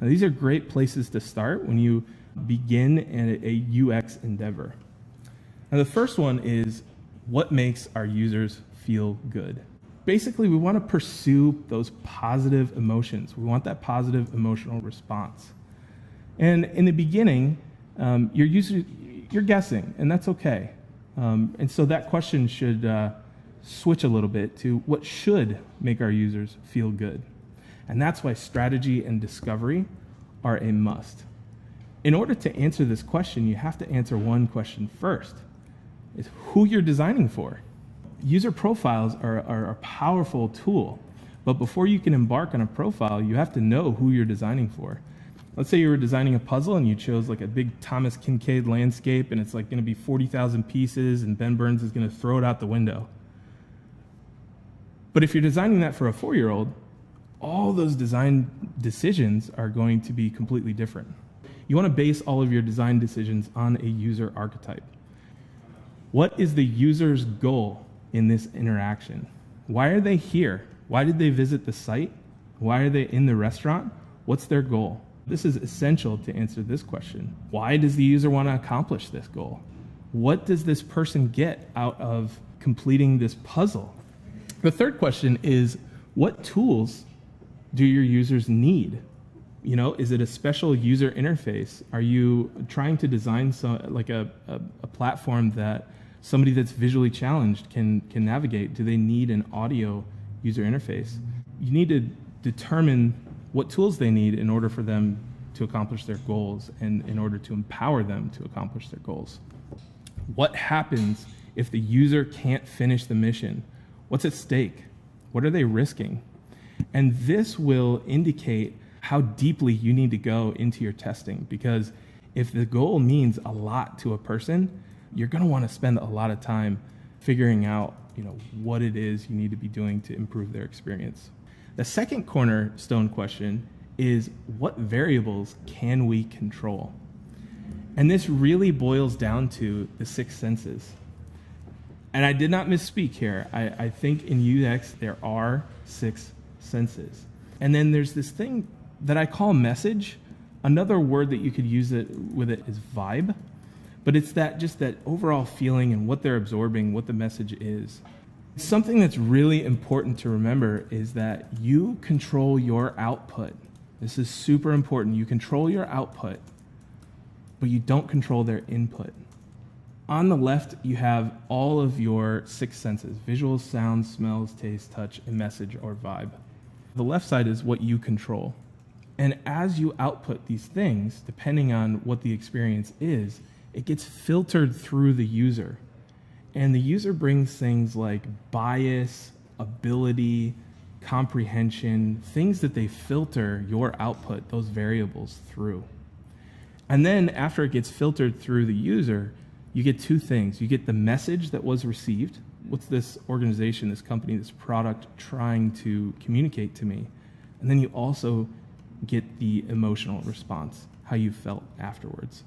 Now, these are great places to start when you begin a UX endeavor. Now, the first one is what makes our users feel good. Basically, we want to pursue those positive emotions. We want that positive emotional response. And in the beginning, you're guessing, and that's okay. And so that question should switch a little bit to what should make our users feel good. And that's why strategy and discovery are a must. In order to answer this question, you have to answer one question first. It's who you're designing for. User profiles are a powerful tool, but before you can embark on a profile, you have to know who you're designing for. Let's say you were designing a puzzle and you chose like a big Thomas Kincaid landscape and it's like going to be 40,000 pieces and Ben Burns is going to throw it out the window. But if you're designing that for a 4-year-old, all those design decisions are going to be completely different. You want to base all of your design decisions on a user archetype. What is the user's goal in this interaction? Why are they here? Why did they visit the site? Why are they in the restaurant? What's their goal? This is essential to answer this question. Why does the user want to accomplish this goal? What does this person get out of completing this puzzle? The third question is, what tools do your users need? You know, is it a special user interface? Are you trying to design a platform that somebody that's visually challenged can navigate? Do they need an audio user interface? You need to determine what tools they need in order for them to accomplish their goals and in order to empower them to accomplish their goals. What happens if the user can't finish the mission? What's at stake? What are they risking? And this will indicate how deeply you need to go into your testing, because if the goal means a lot to a person, you're going to want to spend a lot of time figuring out, what it is you need to be doing to improve their experience. The second cornerstone question is, what variables can we control? And this really boils down to the 6 senses. And I did not misspeak here. I think in UX there are 6 senses. And then there's this thing that I call message. Another word that you could use with it is vibe. But it's that overall feeling and what they're absorbing, what the message is. Something that's really important to remember is that you control your output. This is super important. You control your output, but you don't control their input. On the left, you have all of your 6 senses: visual, sound, smells, taste, touch, and message or vibe. The left side is what you control. And as you output these things, depending on what the experience is, it gets filtered through the user. And the user brings things like bias, ability, comprehension, things that they filter your output, those variables, through. And then after it gets filtered through the user, you get 2 things. You get the message that was received. What's this organization, this company, this product trying to communicate to me? And then you also get the emotional response, how you felt afterwards.